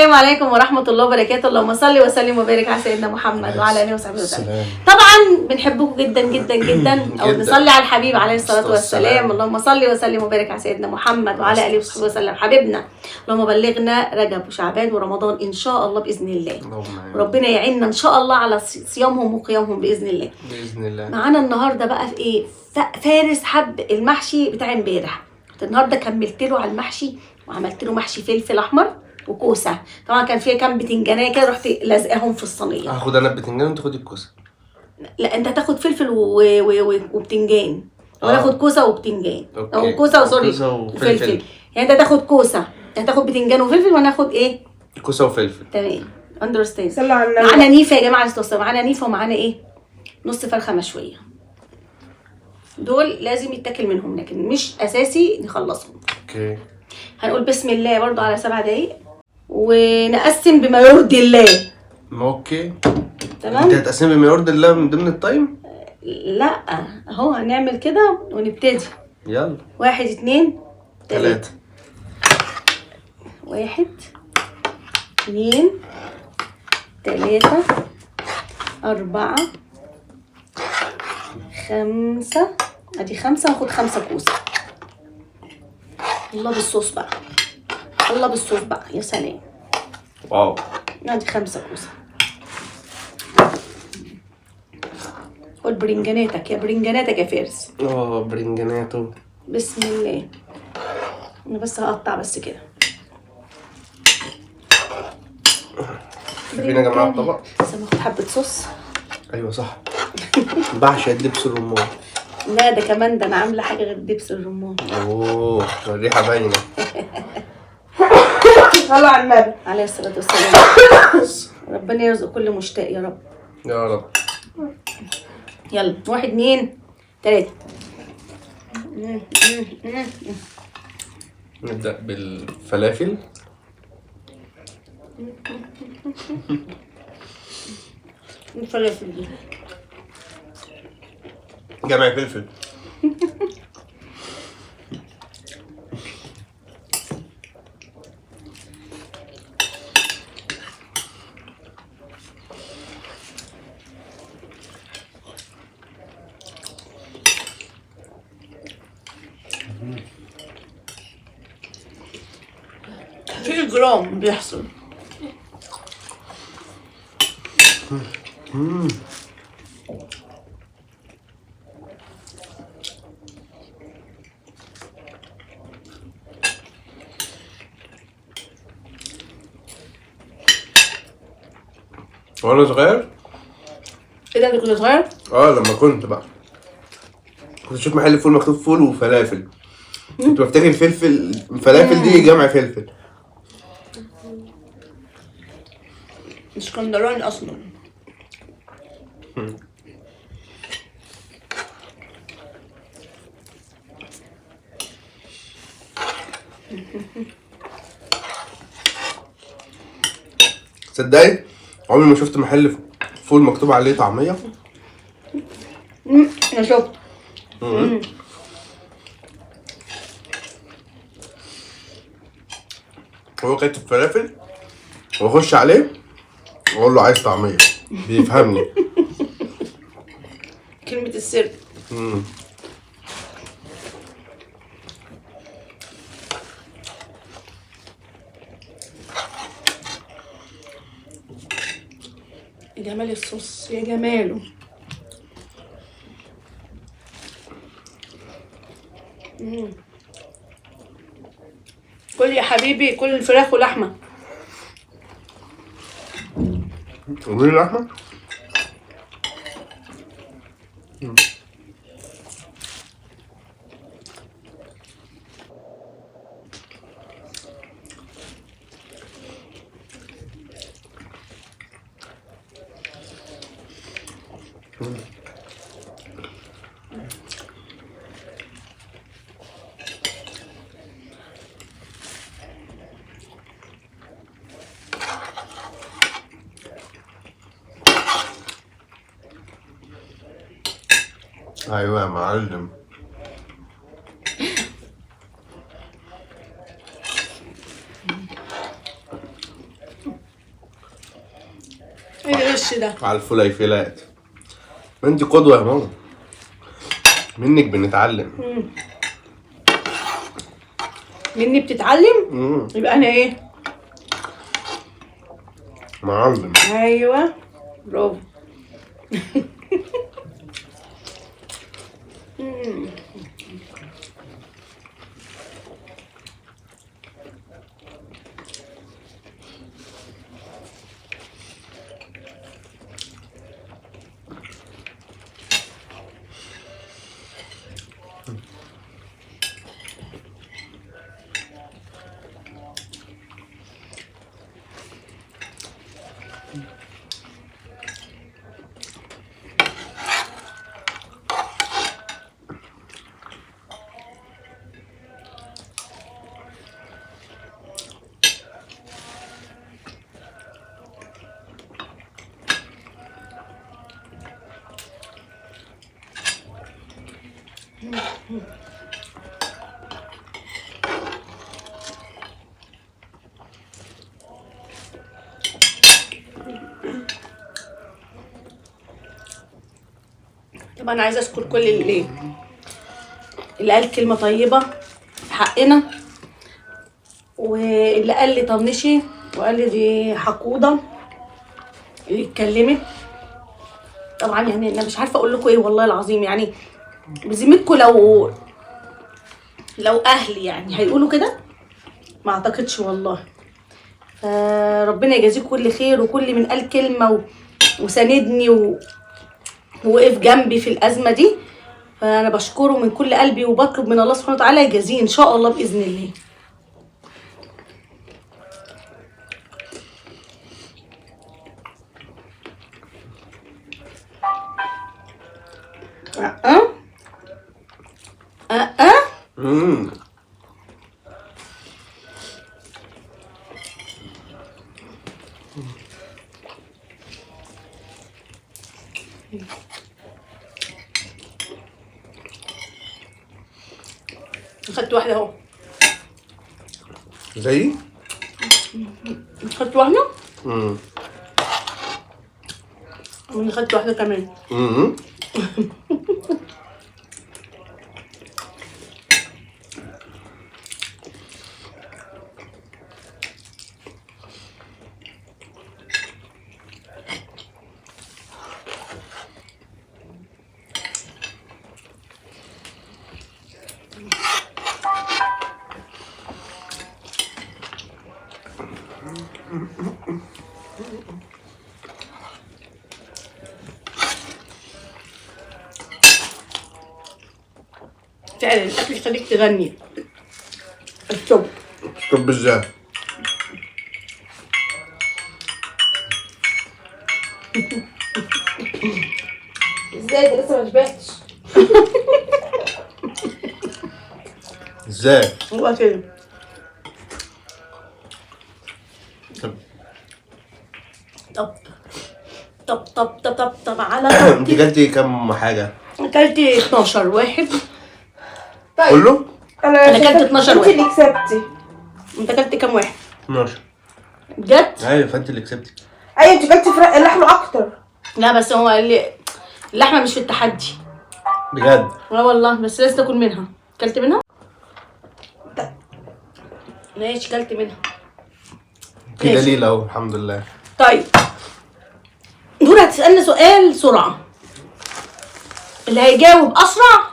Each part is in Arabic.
السلام عليكم ورحمة الله وبركاته. اللهم صل وسلم وبارك على سيدنا محمد وعلى آله وصحبه وسلم. طبعا بنحبكم جدا جدا جدا او نصلي على الحبيب عليه الصلاة والسلام. اللهم صل وسلم وبارك على سيدنا محمد وعلى آله وصحبه وسلم. حبيبنا اللهم بلغنا رجب وشعبان ورمضان ان شاء الله باذن الله. وربنا يعيننا ان شاء الله على صيامهم وقيامهم باذن الله. باذن الله. معانا النهارده بقى في ايه؟ فارس حب المحشي بتاع امبارح. النهارده كملت له على المحشي وعملت له محشي فلفل احمر وكوسه. طبعا كان فيها كام بتنجانيه كده، رحت لازقاهم في الصينيه. هاخد انا البتنجان وانت تاخدي الكوسه. لا انت هتاخد فلفل وبتنجان وانا اخد كوسه وبتنجان او كوسه وفلفل. يعني انت تاخد كوسه، هتاخد بتنجان وفلفل وانا اخد ايه؟ كوسه وفلفل. تمام. اندرستاند. صلوا على النبي. معانا نيفه يا جماعه الاستاذ، معانا نيفه ومعانا ايه؟ نص فرخه مشويه. دول لازم يتاكل منهم لكن مش اساسي نخلصهم. اوكي. هنقول بسم الله برضو على 7 دقايق ونقسم بما يرضي الله. اوكي تمام. انت هتقسمي بما يرضي الله من ضمن التايم؟ لا اهو هنعمل كده ونبتدي. يلا. 1 2 3. 1 2 3 4 5. ادي 5 هاخد 5 كوسه. الله بالصوص بقى، الله بالصوص بقى، يا سلام. واو. ادي 5 كوسه. قول برنجاناتك يا برنجاناتك يا فارس. برنجاناتو. بسم الله. انا بس هقطع بس كده. فين يا جماعه الطبق؟ بس هاخد حبه صوص. ايوه صح. بعشق دبس الرمان. لا ده كمان، ده انا عامله حاجه غير دبس الرمان. اوه الريحه باينه. صلوا على النبي عليه الصلاه والسلام. ربنا يرزق كل مشتاق يا رب. يا رب. يلا 1 2 3. نبدأ بالفلافل. الفلافل دي جمع فلفل. في جرام بيحصل. وانا صغير؟ ايه ده انت كنت صغير؟ لما كنت بقى كنت اشوف محل فول مكتوب فول وفلافل، كنت بفتكر فلافل دي جمع فلفل. اسكندراني اصلا. تصدقي عمري ما شفت محل فول مكتوب عليه طعميه. انا شفت. هو كاتب فلافل واخش عليه واقول له عايز طعميه، بيفهمني. كلمة السر. يا جمال الصوص يا جماله. كل يا حبيبي، كل الفراخ ولحمه. قولي لي لحمه. ايوه يا معلم. ايه القش ده؟ على الفليفلات. انت قدوة يا ماما، منك بنتعلم. مني بتتعلم؟ يبقى انا ايه؟ معلم. ايوه برافو. طب انا عايزه اشكر كل اللي قال كلمه طيبه في حقنا، واللي قال لي طنشي وقال لي دي حقوده اللي اتكلمت. طبعا يعني انا مش عارفه اقول لكم ايه والله العظيم، يعني بذمتكم لو اهلي يعني هيقولوا كده ما اعتقدش والله. فربنا يجازيكم كل خير، وكل من قال كلمه وساندني ووقف جنبي في الازمه دي، فانا بشكره من كل قلبي، وبطلب من الله سبحانه وتعالى يجازيه ان شاء الله باذن الله. خدت واحدة اهو. زي؟ خدت واحدة؟ وانا خدت واحدة كمان. فعلا الاكل يخليك تغني. الشوب طب ازاي؟ ازاي ده لسه ما شبعتش؟ ازاي؟ هو كده. طب على انت كلتي كم حاجة؟ اكلت 12 واحد. طيب كله؟ أنا أكلت 12 انت اللي كسبتي. انت اكلت كام واحد؟ 12. بجد؟ ايوه فانت اللي كسبتي. ايوه انت كلتي فراخ اللحمه اكتر. لا بس هو قال لي اللحمه مش في التحدي. بجد؟ لا والله، بس لازم تاكل منها. اكلت منها؟ ماشي اكلت منها. في دليل اهو الحمد لله. طيب نور هتسألني سؤال سرعة، اللي هيجاوب أسرع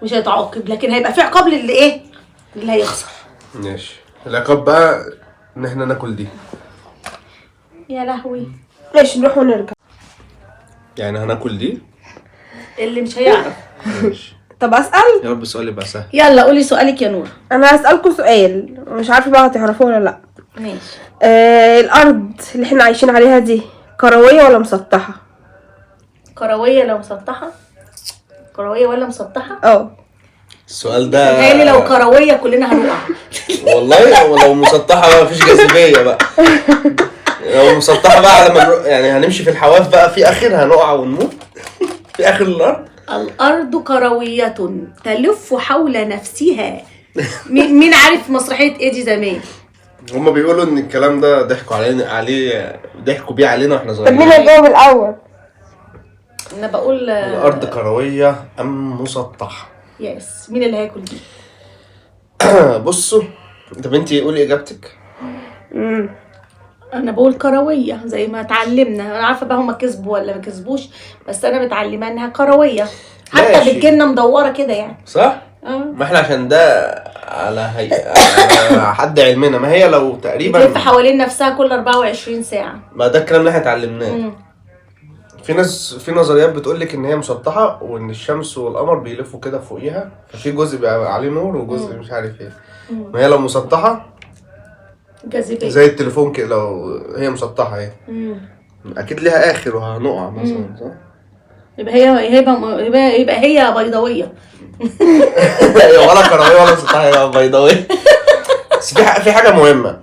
مش هيتعاقب، لكن هيبقى في عقاب للي إيه؟ اللي هيخسر. ماشي. العقاب بقى إن إحنا ناكل دي. يا لهوي. ماشي نروح ونرجع. يعني هناكل دي؟ اللي مش هيعرف. ماشي. طب أسأل؟ يا رب السؤال يبقى سهل. يلا قولي سؤالك يا نور. أنا هسألكوا سؤال مش عارفة بقى هتعرفوه ولا لأ. ماشي. الأرض اللي احنا عايشين عليها دي كروية ولا مسطحة؟ كروية لو مسطحة؟ كروية ولا مسطحة؟ السؤال ده تخيلي لو كروية كلنا هنقع. والله ولو مسطحة بقى مفيش جاذبية بقى. لو مسطحة بقى على ما يعني هنمشي في الحواف بقى في آخرها هنقع ونموت في آخر الأرض. الأرض كروية تلف حول نفسها. مين عارف مسرحية ايه دي زمان؟ هما بيقولوا ان الكلام ده ضحكوا ضحكوا بيه علينا واحنا طب صغيرين. مين هيجاوب الاول؟ انا بقول الارض كرويه ام مسطحه؟ يس. مين اللي هياكل دي؟ بصوا، طب انتي قولي اجابتك. انا بقول كرويه زي ما اتعلمنا. انا عارفه بقى هما كسبوا ولا ما كسبوش، بس انا متعلمه انها كرويه، حتى ماشي. بتجيلنا مدوره كده يعني. صح؟ ما احنا عشان ده على على حد علمنا. ما هي لو تقريبا بتلف حوالين نفسها كل 24 ساعه. ما ده الكلام اللي احنا اتعلمناه. في نظريات بتقول لك ان هي مسطحه، وان الشمس والقمر بيلفوا كده فوقيها، ففي جزء بيبقى عليه نور وجزء مش عارف ايه. ما هي لو مسطحه جاذبيه زي التليفون كده، لو هي مسطحه اهي اكيد ليها اخر وهنقع مثلا، صح؟ يبقى هي بيضاويه. ولا كرويه ولا مسطحه، هي بيضاويه. بس في حاجه مهمه.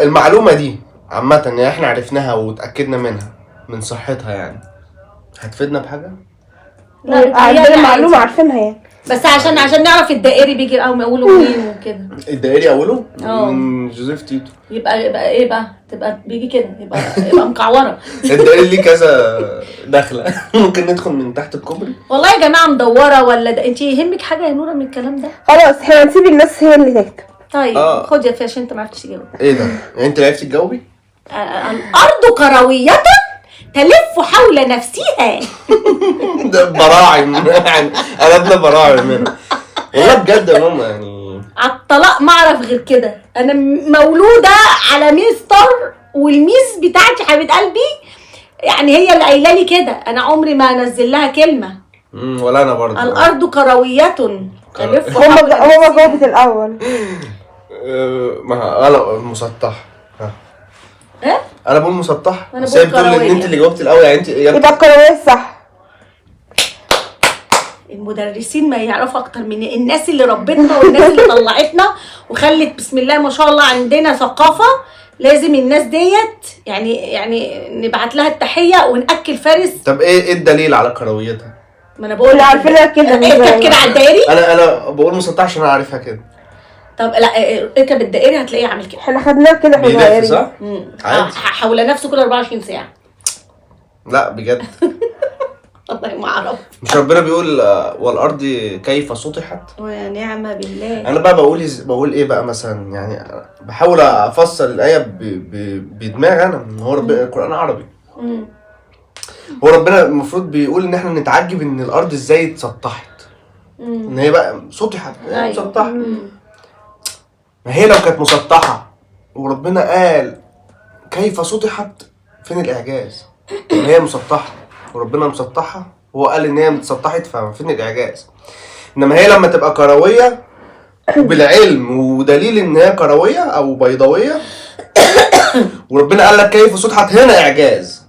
المعلومه دي عامه يعني احنا عرفناها وتاكدنا منها من صحتها، يعني هتفيدنا بحاجه؟ لا، عندنا معلومة عارفينها يعني. بس عشان نعرف الدائري بيجي اقوله منين وكده. الدائري اوله من جوزيف تيتو. يبقى ايه بقى؟ تبقى بيجي كده، يبقى مكعوره. الدائري ليه كذا دخله. ممكن ندخل من تحت الكوبري. والله يا جماعه مدوره ولا انت يهمك حاجه يا نوره من الكلام ده؟ خلاص احنا هنسيب الناس هي اللي تكتب. طيب خد يا فاشل، انت ما عرفتش تجاوب. ايه ده؟ يعني انت عرفتي تجاوبي؟ الارض كرويه تلف حول نفسها. ده براعم يعني، قلبنا براعم منها والله بجد يا ماما. يعني على الطلاق ما اعرف غير كده. انا مولوده على ميستر، والميس بتاعتي حبيبه قلبي يعني هي اللي قايله لي كده. انا عمري ما انزل لها كلمه. ولا انا برضه. الارض كرويه تلف هما جاوبت الاول. ما انا مسطح. ايه؟ انا بقول مسطح. انا بس هي بقول بتقول ان كروية. انت اللي جاوبتي الاول، يعني انت يبقى الكروية صح. المدرسين ما يعرفوا اكتر من الناس اللي ربتنا والناس اللي طلعتنا وخلت بسم الله ما شاء الله عندنا ثقافه. لازم الناس ديت يعني نبعت لها التحيه ونأكل فارس. طب ايه الدليل على كرويتها؟ ما انا بقول احنا عارفينها كده. اركب كده على الدائري. انا بقول مسطح عشان انا عارفها كده. طب لا، اركب الدائري هتلاقيه عامل كده. احنا خدناها كده احنا بيلف صغيرين. صح؟ عادي. حول نفسه كل 24 ساعه. لا بجد. والله ما اعرف. مش ربنا بيقول والارض كيف سطحت؟ ونعم بالله. انا بقى بقول ايه بقى مثلا، يعني بحاول افسر الايه بدماغي انا. هو القران عربي. هو ربنا المفروض بيقول ان احنا نتعجب ان الارض ازاي اتسطحت. ان هي بقى سطحت يعني مسطحه. ما هي لو كانت مسطحه وربنا قال كيف سطحت، فين الاعجاز؟ ان هي مسطحه وربنا مسطحها، هو قال ان هي متسطحت، فين الاعجاز؟ انما هي لما تبقى كرويه وبالعلم ودليل ان هي كرويه او بيضاويه وربنا قال لك كيف سطحت، هنا اعجاز.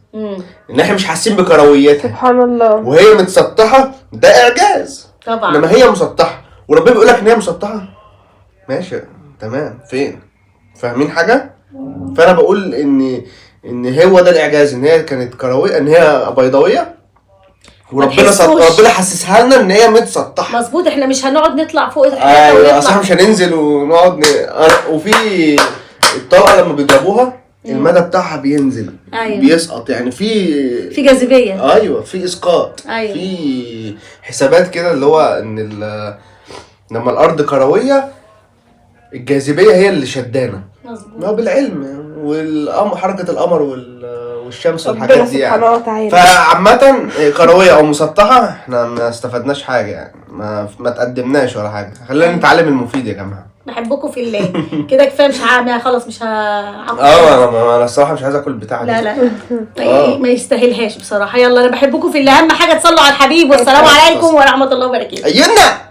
ان احنا مش حاسين بكرويتها. سبحان الله. وهي متسطحه، ده اعجاز طبعا. انما هي مسطحه وربنا بيقول لك ان هي مسطحه، ماشي تمام. فين؟ فاهمين حاجه؟ فانا بقول ان هو ده الاعجاز، ان هي كانت كرويه، ان هي بيضاويه ربنا حسسها لنا ان هي متسطحه. مظبوط. احنا مش هنقعد نطلع فوق ايوه اصلا مش هننزل ونقعد وفي الطلقه لما بيضربوها المدى بتاعها بينزل. أيوة. بيسقط يعني في جاذبيه. ايوه في اسقاط. أيوة. في حسابات كده اللي هو ان لما الارض كرويه الجاذبيه هي اللي شدانا. مظبوط. ما بالعلم والقمر، حركه القمر والشمس والحاجات دي يعني. سبحانه وتعالى. فعامة كروية او مسطحة احنا ما استفدناش حاجة يعني، ما تقدمناش ولا حاجة. خلينا نتعلم المفيد يا جماعة. بحبكم في الله. كده كفايه. مش هعمل خلاص. مش هعمل. انا الصراحة مش عايز اكل البتاع دي. لا ما يستاهلهاش بصراحه. يلا انا بحبكم في الله. اهم حاجه تصلوا على الحبيب. والسلام عليكم ورحمه الله وبركاته. اينا